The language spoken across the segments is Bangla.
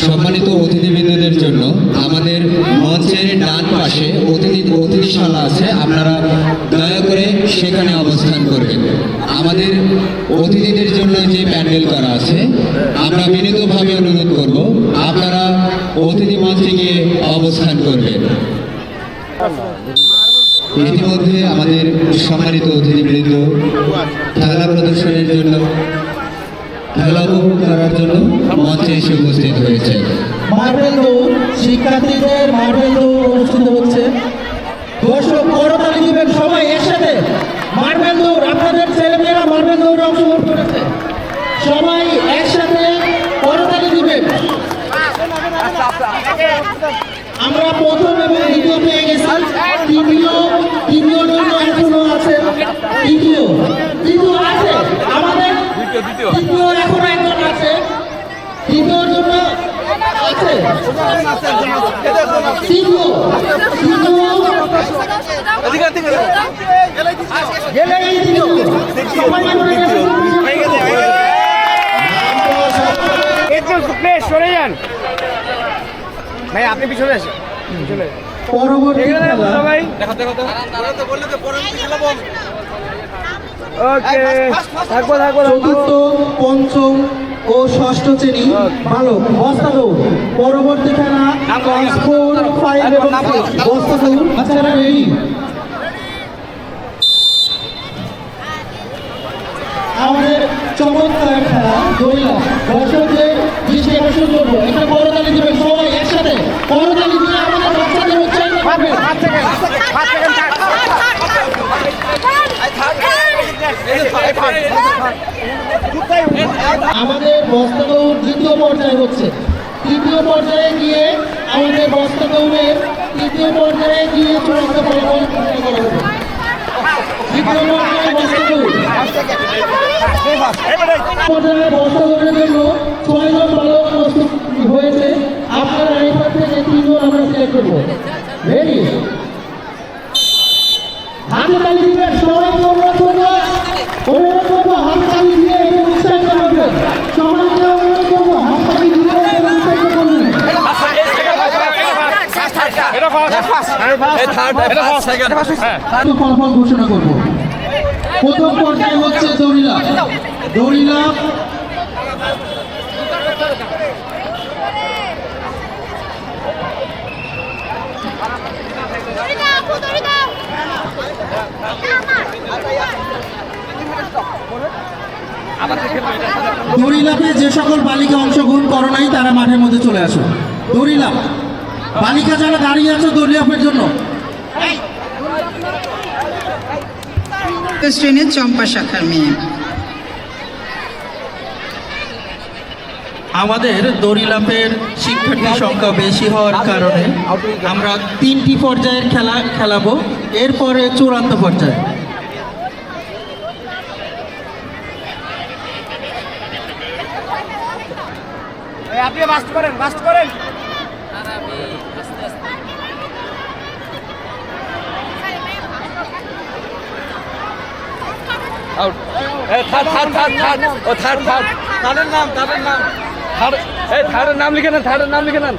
সম্মানিত অতিথিবৃন্দদের জন্য আমাদের মঞ্চের ডান পাশে অতিথিশালা আছে, আপনারা দয়া করে সেখানে অবস্থান করবেন। আমাদের অতিথিদের জন্য যে প্যান্ডেল করা আছে, আমরা বিনীতভাবে অনুরোধ করব আপনারা অতিথি মঞ্চে গিয়ে অবস্থান করবেন। ইতিমধ্যে আমাদের সম্মানিত অতিথিবৃন্দ খেলা প্রদর্শনের জন্য, খেলা উপভোগ করার জন্য মঞ্চে এসে উপস্থিত হয়েছে। মার্বেল দৌড়, শিক্ষার্থীদের মার্বেল দৌড় অনুষ্ঠিত হচ্ছে। দর্শক করতালি দিবেন সবাই একসাথে। মার্বেল দৌড়, আপনাদের ছেলেমেয়েরা মার্বেল দৌড়ে অংশগ্রহণ করেছে, সবাই একসাথে করতালি দিবেন। আমরা প্রথম এবং দ্বিতীয় পেয়ে গেছি, তৃতীয় জন্য এখনো আছে, তৃতীয় আছে আমাদের, তৃতীয় এখনো একজন আছে, তৃতীয় জন্য আছে, সরে যান ভাই, আপনি পিছনে আসেন, পরবর্তী সবাই চতুর্থ, পঞ্চম ও ষষ্ঠ শ্রেণী বালক বস্তা দৌড়। পরবর্তী খেলা ক্লাস 4, 5 এবং 6 বস্তা দৌড়। বাচ্চারা রেডি? আমাদের চমৎকার খেলা দৌড়া, দর্শকদের দৃষ্টি আকর্ষণ করবো। একটা করতালি দিবেন সবাই একসাথে, করতালি দিয়ে আমাদের বাচ্চাদের উৎসাহিত করবেন। আমাদের বস্তা দৌড় দ্বিতীয় পর্যায়ে হচ্ছে। তৃতীয় পর্যায়ে গিয়ে আমাদের বস্তা দৌড়ের তৃতীয় পর্যায়ে গিয়ে চূড়ান্ত ফলাফল ঘোষণা করা হবে। তৃতীয় পর্যায়ে বস্তা দৌড়, পর্যায়ে বস্তা দৌড়ের জন্য 6 জন বালক প্রস্তুত হয়েছে। আপনারা এখান থেকে 3 জন আমরা সিলেক্ট করবো। রেডি? হাতে তালি দিবেন সবাই, অনুরোধ করবো হাতে তালি দিয়ে এদের উৎসাহিত করবেন। সবাইকে অনুরোধ করবো হাতে তালি দিয়ে এদের উৎসাহিত করবেন। ফলাফল ঘোষণা করবো। প্রথম পর্যায়ে হচ্ছে দৌড়িলা। দড়িলাপে যে সকল বালিকা অংশগ্রহণ করো নাই তারা মাঠের মধ্যে চলে আসো। দড়িলাপ বালিকা যারা দাঁড়িয়ে আছো দড়িলাপের জন্য, শ্রেণীর চম্পা শাখার মেয়ে। আমাদের দড়িলাপের শিক্ষার্থীর সংখ্যা বেশি হওয়ার কারণে আমরা 3টি পর্যায়ের খেলা খেলাবো, এরপরে চূড়ান্ত পর্যায়ে। আপনি বাস্ট করেন থার্ডের নাম লিখে নেন।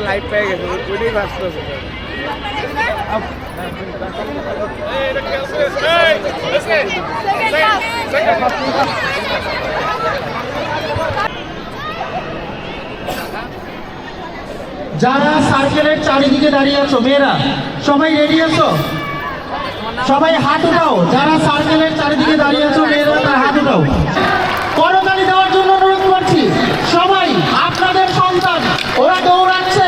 লাইট পেয়ে গেছে, ওইটাই বাঁচতে হবে। যারা সার্কেলের চারিদিকে দাঁড়িয়ে আছো মেয়েরা, সবাই রেডি আছো? সবাই হাত উঠাও। যারা সার্কেলের চারিদিকে দাঁড়িয়ে আছো মেয়েরা, তার হাত উঠাও। করতালি দেওয়ার জন্য অনুরোধ করছি। সবাই আপনাদের সন্তান, ওরা দৌড়াচ্ছে,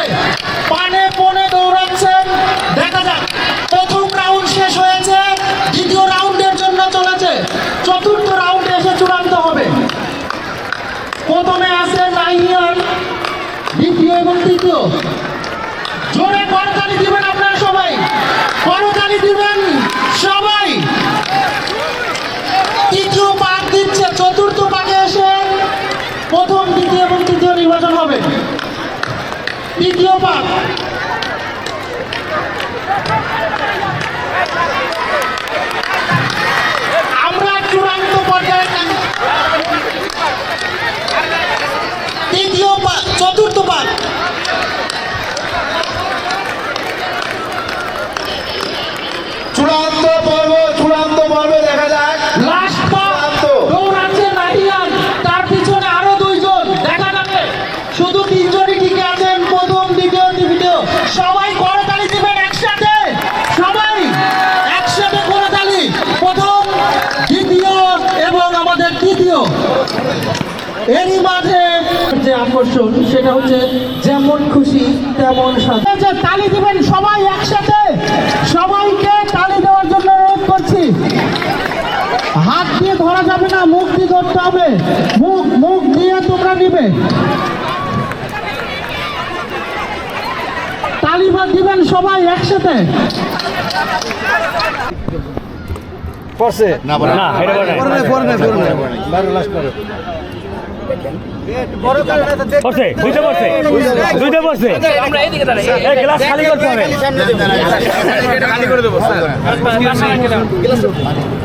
পানে পনে দৌড়াচ্ছেন। দেখা যাক, প্রথম রাউন্ড শেষ হয়েছে, দ্বিতীয় রাউন্ডের জন্য চলেছে। চতুর্থ রাউন্ডে এসে চূড়ান্ত হবে। প্রথমে আছে নাহিয়ান, দ্বিতীয় এবং তৃতীয়। জোরে করতালি দিবেন আপনারা সবাই, করতালি দিবেন সবাই। তৃতীয় পাক দিচ্ছে, চতুর্থ পাকে এসে প্রথম, দ্বিতীয় এবং তৃতীয় নির্বাচন হবে। তৃতীয় পাক আমরা চূড়ান্ত পর্যায়ে তৃতীয় চতুর্থ পাঠ চূড়ান্ত পর্বে দেখা যাক লাস্ট পাঠ দৌড়াচ্ছে নাহিয়ান, তার পিছনে আরো দুইজন দেখা যাবে, শুধু তিনজনই টিকে আছেন, প্রথম দ্বিতীয় তৃতীয়। সবাই করতালি দিবেন একসাথে, সবাই একসাথে করতালি, প্রথম দ্বিতীয় এবং আমাদের তৃতীয়। এরই মাঝে যে আকর্ষণ সেটা হচ্ছে যেমন খুশি তেমন সাজা। তালি দিবেন সবাই একসাথে, সবাইকে তালি দেওয়ার জন্য অনুরোধ করছি। হাত দিয়ে ধরা যাবে না, মুখ দিয়ে ধরতে হবে, মুখ দিয়ে তোমরা নিবে। তালি দিবেন সবাই একসাথে। পড়ছে না এটা পড়ছে দুইটা পড়ছে আমরা এইদিকে দাঁড়াই এই গ্লাস খালি করতে হবে খালি করে দেব স্যার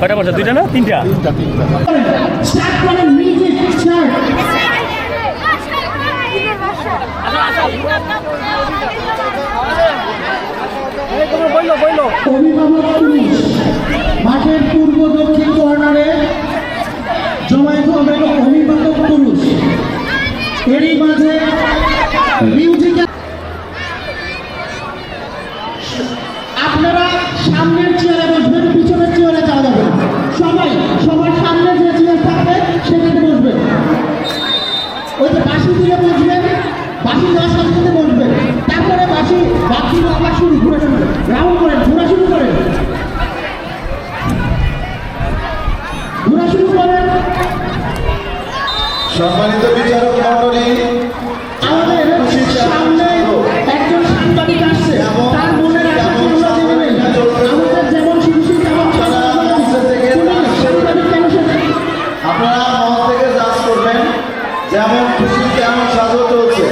কয়টা পড়ছে দুইটা না তিনটা স্টার্ট করেন, মিউজিক স্টার্ট। অভিভাবক পুলিশ মাঠের পূর্ব দক্ষিণ কর্নারে জমায়েত হবেন অভিভাবক পুরুষ। এরই মাঝে মিউজিক। আপনারা সামনের চেয়ারে বসবেন, পিছনের চেয়ারে যাওয়া যাবে না। সবাই সবার সামনে যে চেয়ার থাকবে সেখানে বসবেন। ওই যে বাঁশি দিলে বসবেন, বাঁশি দেওয়ার সাথে সাথে বসবেন। তারপরে বাঁশি আবার শুরু ঘুরে রাউন্ড করেন, ঘোরা শুরু করেন, ঘোরা শুরু করেন। সম্মানিত বিচারক মণ্ডলী, আমাদের সামনে একজন সাংবাদিক আসছে, তার মনের আশা পূর্ণ করবেন। আমাদের যেমন খুশি তেমন সাংবাদিক কেন সেটা আপনারা মন থেকে জাজ করবেন, যেমন খুশি তেমন সাজো চলছে।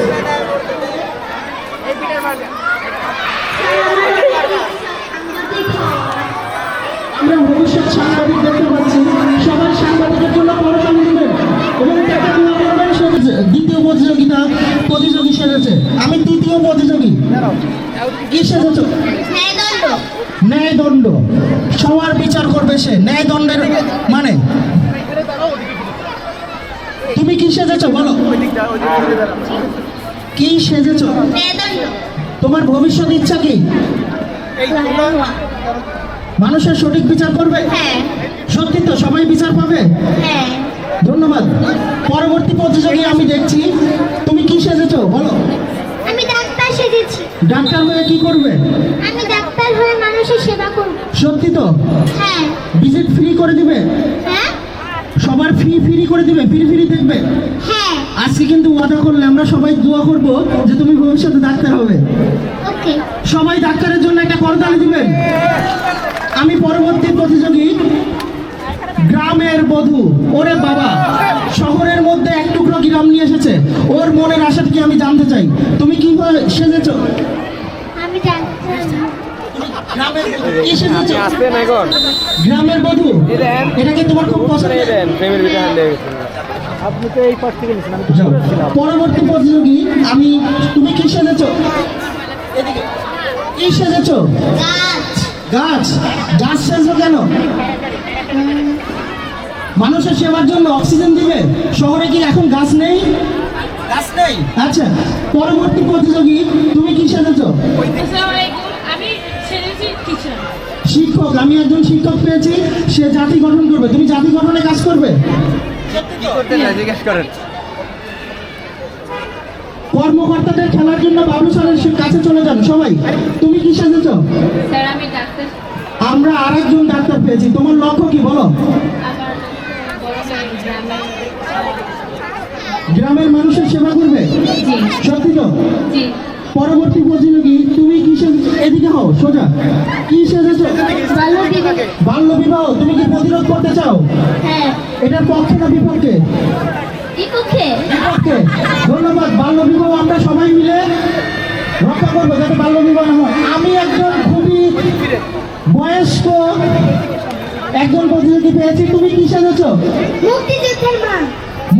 আমরা ভবিষ্যৎ সাংবাদিক দেখতে পাচ্ছি। সবাই সাংবাদিকের জন্য পড়াশোনা দিবেন এবং টাকা দোয়া করবেন। দ্বিতীয় প্রতিযোগী সেরেছে, আমি তৃতীয় প্রতিযোগী। কি সেরেছ? ন্যায়দণ্ড। সবার বিচার করবে সে। ন্যায়দণ্ডের মানে তুমি কি সেজেছ বলো, কি সেজেছ? তোমার ভবিষ্যৎ ইচ্ছা কি? মানুষের সঠিক বিচার করবে? সত্যি তো সবাই বিচার পাবে? ধন্যবাদ। পরবর্তী প্রতিযোগী আমি দেখছি, তুমি কি সেজেছো বলো। আমি ডাক্তার সেজেছি। ডাক্তার হয়ে কি করবে? আমি ডাক্তার হয়ে মানুষের সেবা করব। সত্যি তো? হ্যাঁ। ভিজিট ফ্রি করে দিবে? হ্যাঁ। সবার ফ্রি করে দিবে? ফ্রি দেখবে? হ্যাঁ। আজকে কিন্তু ওয়াদা করলে আমরা সবাই দোয়া করব যে তুমি ভবিষ্যতে ডাক্তার হবে। ওকে। সবাই ডাক্তারের জন্য একটা করতালি দিবেন। আমি পরবর্তী প্রতিযোগী গ্রামের বধূ। ওরে বাবা, শহরের মধ্যে এক টুকরো গ্রাম নিয়ে এসেছে। ওর মনের আশাটা কি আমি জানতে চাই। তুমি কি সেজেছো? আমি ডাক্তার। গ্রামের বধূ। কি সেজেছো? আসবেন এখন গ্রামের বধূ। এটা কি তোমার খুব পছন্দ? দেন প্রেমের ভিতরে হ্যান্ড হয়ে গেছে আপনি তো এই পাশ থেকে নিছেন আমি তো যাও। ছিলাম পরবর্তী প্রতিযোগী আমি। তুমি কি সেজেছো? এদিকে। কি সেজেছো? গাছ। গাছ সেজেছো কেন? মানুষের সেবার জন্য। অক্সিজেন দিবে। শহরে কি এখন গাছ নেই? আচ্ছা, পরবর্তী প্রতিযোগী তুমি কি সেজেছো? আমি সেরেছি টিচার। শিক্ষক। আমি একজন শিক্ষক পেয়েছি, সে জাতি গঠন করবে। তুমি জাতি গঠনে কাজ করবে? কি করতে না জিজ্ঞেস করেন কর্মকর্তাদের খেলার জন্য বাবু স্যারের কাছে চলে যান সবাই। তুমি কি সেজেছো? স্যার আমি ডাক্তার। আমরা আরেকজন ডাক্তার পেয়েছি। তোমার লক্ষ্য কি বলো? আমার বড় ভাই গ্রামের মানুষের সেবা করবে? জি। সত্যি তো? জি। পরবর্তী প্রতিযোগী তুমি কি এদিকে হও সোজা। কি সেজেছো? বাল্য বিবাহ। তুমি কি প্রতিরোধ করতে চাও? হ্যাঁ। এটার পক্ষে না বিপক্ষে? বিপক্ষে। বিপক্ষে। ধন্যবাদ। বাল্য বিবাহ আমরা সবাই মিলে রক্ষা করবো যাতে বাল্য বিবাহ না হয়। আমি একজন খুবই বয়স্ক একজন প্রতিযোগী পেয়েছি। তুমি কি সেজেছো? মুক্তিযুদ্ধের মা।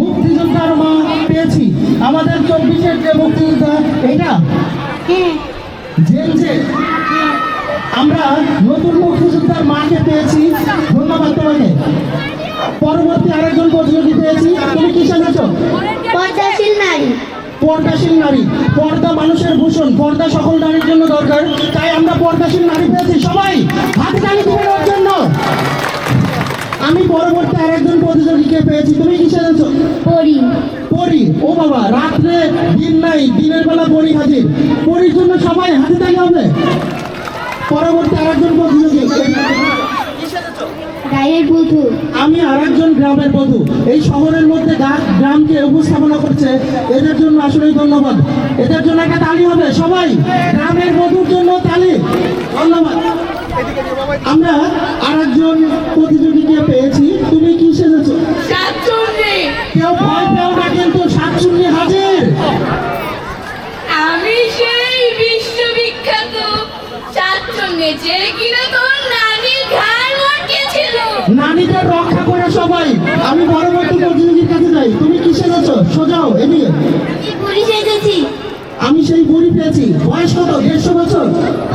মুক্তিযোদ্ধার মা পেয়েছি। আমাদের 24-এর যে মুক্তিযোদ্ধা এটা হ্যাঁ। জেলছে। আমরা নতুন মুক্তিযোদ্ধার মাকে পেয়েছি, ধন্যবাদ তোমাকে। পরবর্তী আরেকজন প্রতিযোগী পেয়েছি। তুমি কি সেজেছো? পর্দাশীল নারী। পর্দাশীল নারী। পর্দা মানুষের ভূষণ, পর্দা সকল নারীর জন্য দরকার, তাই আমরা পর্দাশীল নারী পেয়েছি। সবাই হাত তালি দিবেন ওর জন্য। আমি পরবর্তী আরেকজন প্রতিযোগীকে পেয়েছি। তুমি কি সেজেছো? পরি। পরি। ও বাবা, রাত্রে দিন নাই, দিনের বেলা পরি হাজির। পরির জন্য সবাই হাতে তালি হবে। পরবর্তী আরেকজন প্রতিযোগী। গায়ের বধূ। আমি আরেকজন গ্রামের বধূ। এই শহরের মধ্যে গ্রামকে উপস্থাপনা করছে, এদের জন্য আসলেই ধন্যবাদ। এদের জন্য একটা তালি হবে সবাই। গ্রামের বধূর জন্য তালি, ধন্যবাদ। আমরা আরেকজন প্রতিযোগীকে পেয়েছি। তুমি কি সেজেছো? শাকচুন্নি। কেউ ভয় পেও না, কিন্তু শাকচুন্নি হাজির। আমি সেই বিশ্ববিখ্যাত শাকচুন্নি, যে কিনা তোর নানির ঘাড় মটকেছিল। নারীদের রক্ষা করে সবাই। আমি পরবর্তী প্রতিযোগীর কাছে যাই। তুমি কি সেজেছো? সোজাও এদিকে। আমি পুলিশ এসেছি। আমি সেই বড়ি পেয়েছি। বয়স কত? 150 বছর?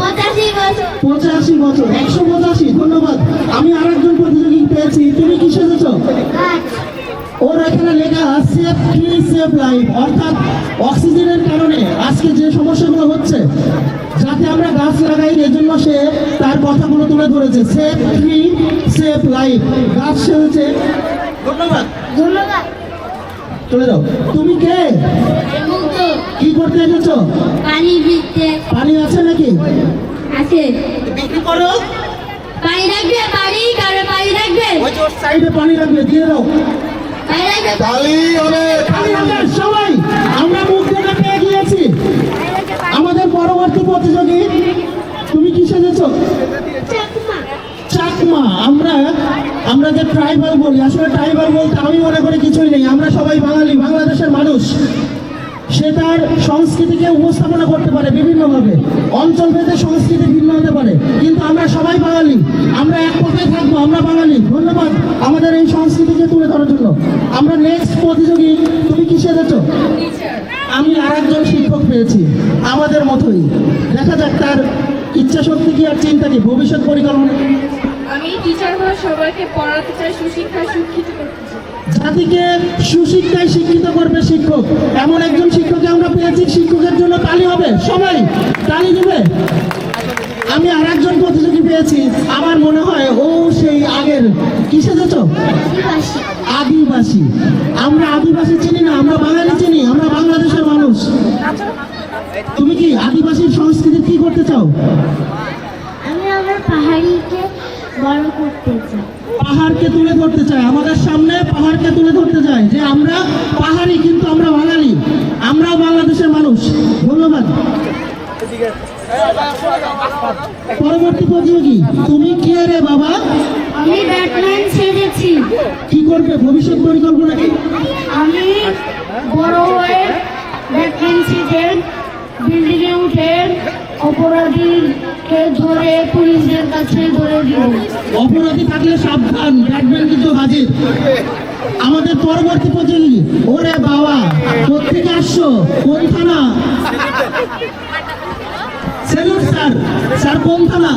85 বছর। 85 বছর। 185, ধন্যবাদ। আমি আরেকজন প্রতিযোগী পেয়েছি। তুমি কি সেজেছো? গাছ। ওর এখানে লেখা সেফ ট্রি সেফ লাইফ, অর্থাৎ অক্সিজেনের কারণে আজকে যে সমস্যাগুলো হচ্ছে, যাতে আমরা গাছ লাগাই, এজন্য সে তার কথাগুলো তুলে ধরেছে। সেফ ট্রি সেফ লাইফ, গাছ সেজেছে, ধন্যবাদ। ধন্যবাদ। চলে যাও। তুমি কে? মুক্ত। কি করতে এসেছো? পানি দিতে। পানি আছে নাকি? আছে। বিক্রি করো। পানি রাখবে? পানি কারো পানি রাখবে? ওই যে ওর সাইডে পানি রাখবে, দিয়ে দাও। পানি রাখবে? তালি হবে। পানি রাখবে সবাই। আমরা মুখ থেকে পেয়ে গিয়েছি। আমাদের পরবর্তী প্রতিযোগী, তুমি কি সেজেছো? চাকমা। চাকমা। আমরা যে ট্রাইবাল বলি, আসলে ট্রাইবাল বলতে আমি মনে করি কিছুই নেই। আমরা সবাই বাঙালি, বাংলাদেশের মানুষ। সে তার সংস্কৃতিকে উপস্থাপনা করতে পারে বিভিন্নভাবে, অঞ্চল ভেদে সংস্কৃতি ভিন্ন হতে পারে, কিন্তু আমরা সবাই বাঙালি। আমরা এক কথায় থাকবো, আমরা বাঙালি। ধন্যবাদ আমাদের এই সংস্কৃতিকে তুলে ধরার জন্য। আমরা নেক্সট প্রতিযোগী। তুমি কি সেজেছো? আমি আরেকজন শিক্ষক পেয়েছি, আমাদের মতোই। দেখা যাক তার ইচ্ছা শক্তি কি আর চিন্তা কি, ভবিষ্যৎ পরিকল্পনা। আমি টিচার হয়ে সবাইকে পড়াতে চাই, সুশিক্ষায় শিক্ষিত করতে চাই। জাতিকে সুশিক্ষায় শিক্ষিত করবে শিক্ষক, এমন একজন শিক্ষককে আমরা পেয়েছি। শিক্ষকের জন্য তালি হবে, সবাই তালি দিবে। আমি আরেকজন প্রতিযোগী পেয়েছি। আমার মনে হয় ও সেই আগের, কি সেজেছো? আদিবাসী। আদিবাসী। আমরা আদিবাসী চিনি না, আমরা বাঙালি চিনি, আমরা বাংলাদেশের মানুষ। তুমি কি আদিবাসীর সংস্কৃতি কি করতে চাও? আমি আমার পাহাড়িকে বড় করতে চাই। পাহাড়কে তুলে ধরতে চাই, আমাদের সামনে পাহাড়কে তুলে ধরতে চাই যে আমরা পাহাড়ি, কিন্তু আমরা বাঙালি, আমরাও বাংলাদেশের মানুষ। ধন্যবাদ। পরবর্তী প্রতিযোগী, তুমি কি রে বাবা? আমি ব্যাটম্যান সেজেছি। কি করবে, ভবিষ্যৎ পরিকল্পনা কি? আমি বড় হয়ে ব্যাটম্যান সেজে বিল্ডিংয়ে উঠে অপরাধীকে ধরে পুলিশদের কাছে ধরে দিব। অপরাধী থাকলে সাবধান, ব্যাটম্যান কিন্তু হাজির। আমাদের পরবর্তী প্রতিযোগী, ওরে বাবা, কোথেকে আসছো, কোন থানা? Salute sir. স্যার কোন থানা?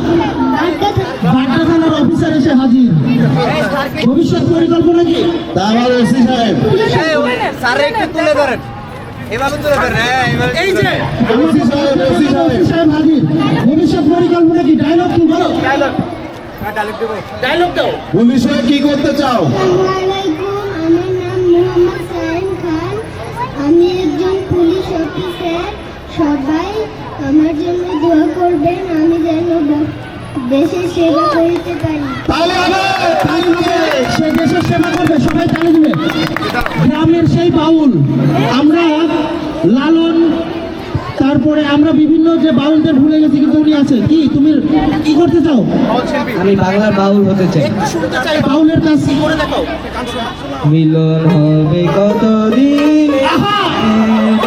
বাড্ডা থানার অফিসার এসে হাজির। ভবিষ্যৎ পরিকল্পনা কি? আমার ওসি সাহেব। ওসি সাহেব হাজির। ভবিষ্যৎ পরিকল্পনা কি? ডায়লগ কি বলো? ডায়লগ দাও। পুলিশে কি করতে চাও? আসসালামাইকুম, আমার নাম মোহাম্মদ সাইন খান। আমি একজন পুলিশ অফিসার। সবাই আমার জন্য দোয়া করবেন, আমি যেন দেশের সেবা করতে পারি। তালি হবে। তালি হবে। সে দেশের সেবা করবে, সবাই তালি দিবে। গ্রামের সেই বাউল, আমরা লালন, তারপরে আমরা বিভিন্ন যে বাউলদের ভুলে গেছি, কিন্তু উনি আছে। কি তুমি কি করতে চাও? আমি বাংলার বাউল হতে চাই। শুনতে চাই বাউলের কাজ কি করে দেখাও। মিলন হবে কতদিন, আহা!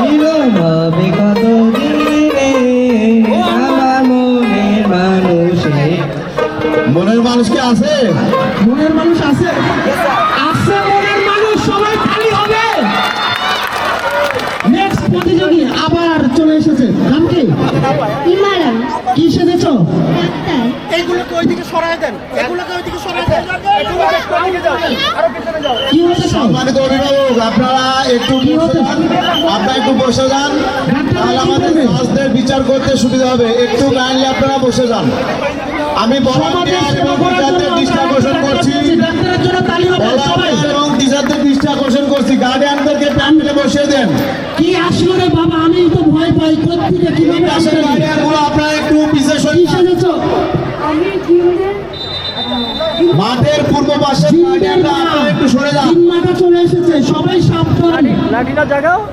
মিলন হবে কতদিন, আমার মনের মানুষের আছে? মনের মানুষ আছে আছে মনের মানুষ, সবাই খালি হবে। নেক্সট প্রতিযোগী আবার চলে এসেছে, নাম কি? ইমারান কি সেজেছ? ডাক্তার কি হতে চাও? সম্মানিত অভিভাবক, আপনারা একটু বসে যান, তাহলে আমাদের ক্লাসদের বিচার করতে সুবিধা হবে। একটু কাইন্ডলি আপনারা বসে যান। আমি সমাজের volunteer সেবা এবং করার টিচারদের জন্য দৃষ্টি আমরা আকর্ষণ করছি, ডাক্তারের জন্য তালি হবে সবাই। volunteer এবং টিচারদের দৃষ্টি আকর্ষণ করছি, গার্ডিয়ানদেরকে প্যান্ডেলে বসিয়ে দেন। কি আসলো রে বাবা, আমি তো ভয় পাই কোত্থেকে কিভাবে আসলে আসবে। গার্ডিয়ানগুলো আপনারা একটু পিছিয়ে সরে কি যান। সেজেছ? মাঠের পূর্ব পাশে গার্ডিয়ানরা আপনারা একটু সরে যান। তিন মাটা চলে এসেছে, সবাই সাবধান।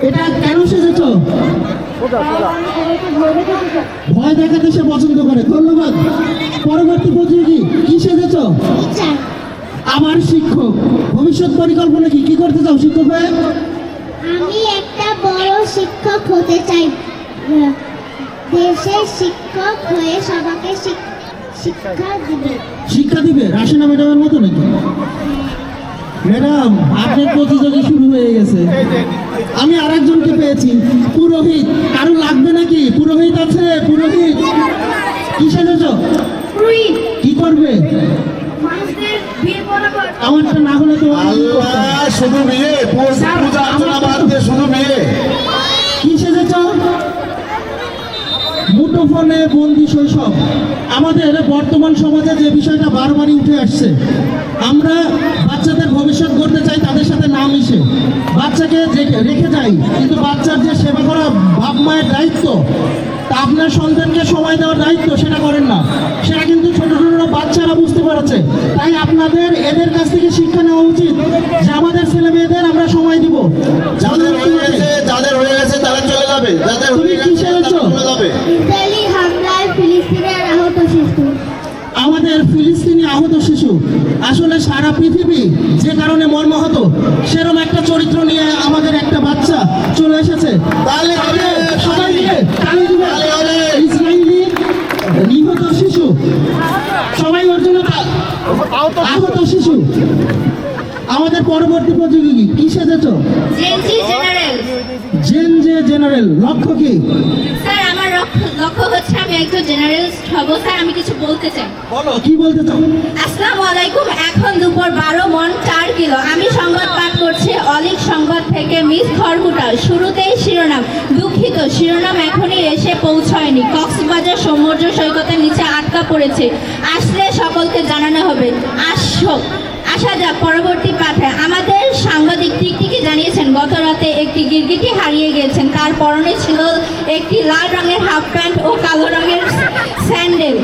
এটা কেন সেজেছ? ভয় দেখাতে সে পছন্দ করে। ধন্যবাদ। পরবর্তী প্রতিযোগী কি সেজেছ? টিচার আমার শিক্ষক। ভবিষ্যৎ পরিকল্পনা কি, কি করতে চাও শিক্ষক হয়ে? আমি একটা বড় শিক্ষক হতে চাই, দেশের শিক্ষক হয়ে সবাইকে শিক্ষা দিবে। শিক্ষা দিবে রাশিনা ম্যাডামের মতো নাকি? ম্যাডাম, আপনার প্রতিযোগী শুরু হয়ে গেছে। আমি আরেকজনকে পেয়েছি, পুরোহিত। কারো লাগবে নাকি? পুরোহিত আছে? পুরোহিত কি সেজেছ? কি করবে? আমারটা না হলে তো আল্লাহ, শুধু মেয়ে পূজা অর্চনা বাদ দিয়ে শুধু মেয়ে। কি সেজেছ? মুঠোফোনে বন্দি শৈশব। আমাদের বর্তমান সমাজে যে বিষয়টা বারবারই উঠে আসছে, আমরা বাচ্চাদের ভবিষ্যৎ গড়তে চাই তাদের সাথে না মিশে, বাচ্চাকে রেখে যাই, কিন্তু বাচ্চার যে সেবা করা বাপ মায়ের দায়িত্ব, তা আপনার সন্তানকে সময় দেওয়ার দায়িত্ব সেটা করেন না। সেটা কিন্তু ছোট ছোট বাচ্চারা বুঝতে পারছে। তাই আপনাদের এদের কাছ থেকে শিক্ষা নেওয়া উচিত যে আমাদের ছেলে মেয়েদের আমরা সময় দিব। যাদের হয়ে গেছে তারা চলে যাবে, যাদের তুমি হয়ে কি গেছে তারা সেরেছো? চলে যাবে। ইসরায়েলি হামলায় ফিলিস্তিনের আহত শিশু। আমাদের ফিলিস্তিনি আহত শিশু আসলে সারা পৃথিবী যে কারণে মর্মাহত, সেরকম একটা চরিত্র নিয়ে আমাদের একটা বাচ্চা চলে এসেছে। তাহলে হবে, সবাই মিলে তালি দিবে। তালি হবে। ইসরায়েলি নিহত শিশু, সবাই ওর জন্য আহত শিশু। আমাদের পরবর্তী প্রতিযোগী কি সেজেছ? Gen Z general. Gen Z general. লক্ষ্য কি? স্যার, আমার লক্ষ্য হচ্ছে আমি একজন জেনারেলিস্ট হব। স্যার, আমি কিছু বলতে চাই। বলো, কি বলতে চাও? আসসালামু আলাইকুম। এখন দুপুর 12 মণ 4 কিলো। আমি সংবাদ পাঠ করছি অলিক সংবাদ থেকে মিস খড়কুটা। শুরুতেই শিরোনাম। দুঃখিত, শিরোনাম এখনই এসে পৌঁছায়নি। কক্সবাজার সমুদ্র সৈকতের নিচে আটকা পড়েছে, আসলে সকলকে জানানো হবে। আসা যাক পরবর্তী পাঠে। আমাদের সাংবাদিক টিকটিকি জানিয়েছেন গত রাতে একটি গিরগিটি হারিয়ে গিয়েছেন। তার পরনে ছিল একটি লাল রঙের হাফ প্যান্ট ও কালো রঙের স্যান্ডেল।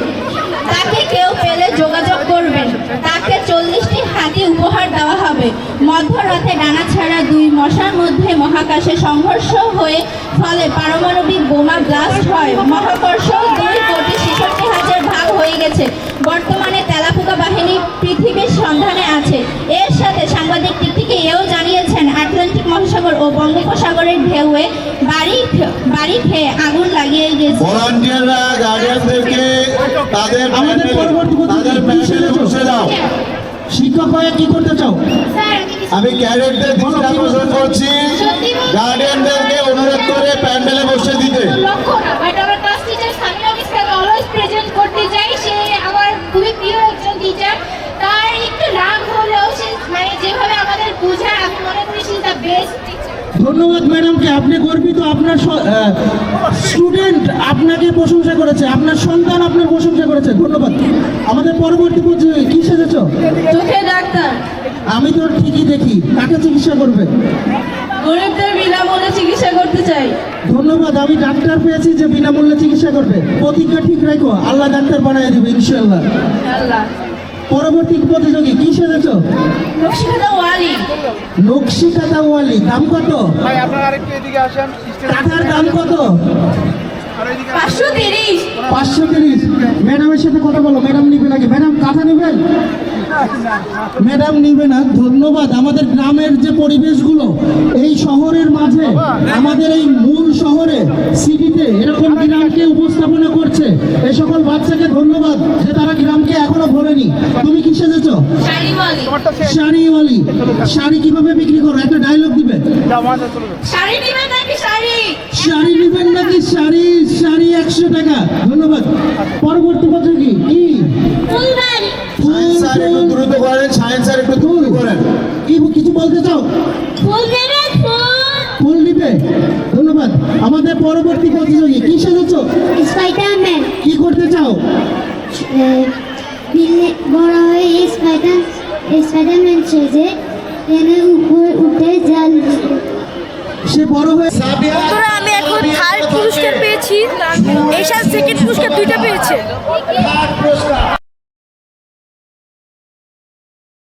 তাকে কেউ পেলে যোগাযোগ করবেন। তাকে 40টি হাতি উপহার দেওয়া হবে। মধ্যরাতে ডানাছাড়া দুই মশার মধ্যে মহাকাশে সংঘর্ষ হয়ে ফলে পারমাণবিক বোমা ব্লাস্ট হয়। মহাকর্ষ 2,66,000 ভাগ হয়ে গেছে। বর্তমানে তেলাপোকা বাহিনী পৃথিবীর সন্ধানে আছে। এর সাথে সাংবাদিক টিকটিকি এও জানিয়েছেন আটলান্টিক মহাসাগর ও বঙ্গোপসাগরের ঢেউয়ে বাড়ি খেয়ে আগুন লাগিয়ে গেছে। ভলান্টিয়াররা গার্ডিয়ানদেরকে আমাদের পরবর্তী প্যান্ডেলে বসে যাও। শিক্ষক হয়ে কি করতে চাও? স্যার, আমি ক্যাডেটদের দৃষ্টি আকর্ষণ করছি, গার্ডিয়ানদেরকে অনুরোধ করে প্যান্ডেলে বসে দিতে। লক্ষ্য না, বাট আমার ক্লাস টিচার সামিয়া মিসকে অলওয়েজ প্রেজেন্ট করতে চাই। সে আমার খুবই প্রিয় একজন টিচার। তার একটু রাগ হলেও সে মানে যেভাবে আমাদের বোঝায়, আমি মনে করি সে দ্য বেস্ট টিচার। ধন্যবাদ ম্যাডামকে, আপনি গর্বিত। আপনার স্টুডেন্ট আপনাকে প্রশংসা করেছে, আপনার সন্তান আপনার প্রশংসা করেছে। ধন্যবাদ। আমাদের পরবর্তী প্রতিযোগী কি সেজেছ? চোখে ডাক্তার। আমি তো ঠিকই দেখি। কাকে চিকিৎসা করবে? গরিবদের বিনামূল্যে চিকিৎসা করতে চাই। ধন্যবাদ। আমি ডাক্তার পেয়েছি যে বিনামূল্যে চিকিৎসা করবে। প্রতিজ্ঞা ঠিক রাখো, আল্লাহ ডাক্তার বানিয়ে দিবে ইনশাআল্লাহ। আল্লাহ। পরবর্তী প্রতিযোগী কি সেজেছ? নকশিকাঁথা ওয়ালি। নকশিকাঁথা ওয়ালি। দাম কত? কাঁথার দাম কত? 530। 530। ম্যাডামের সাথে কথা বলো, ম্যাডাম নিবে নাকি? ম্যাডাম কাঁথা নিবেন? ম্যাডাম নিবে না। ধন্যবাদ। আমাদের গ্রামের যে পরিবেশগুলো এই শহরের মাঝে, আমাদের এই মূল শহরে সিটিতে এরকম গ্রামকে উপস্থাপনা করছে, এই সকল বাচ্চাকে ধন্যবাদ যে তারা গ্রামকে এখনো ভোলেনি। তুমি কি সেজেছো? শাড়িওয়ালি। শাড়ি কিভাবে বিক্রি করো? একটা ডায়লগ দিবে। শাড়ি নিবেন নাকি শাড়ি? শাড়ি নিবেন নাকি শাড়ি? শাড়ি 100 টাকা। ধন্যবাদ। পরবর্তী প্রতিযোগী কি? ফুলবাড়ি। সায়েন্স স্যার একটু দ্রুত করেন, সায়েন্স স্যার একটু দ্রুত করেন। কি কিছু বলতে চাও? ফুল নেবেন ফুল? ফুল নিবে। ধন্যবাদ। আমাদের পরবর্তী প্রতিযোগী কি সেজেছো? স্পাইডারম্যান। কি করতে চাও? বড় হয়ে স্পাইডারম্যান সেজে ট্রেনের উপর উঠে জাল দিবে। সে বড় হয়ে বন্ধুরা, আমি এখন থার্ড পুরস্কার পেয়েছি, এই সাল সেকেন্ড পুরস্কার 2টা পেয়েছে। থার্ড পুরস্কার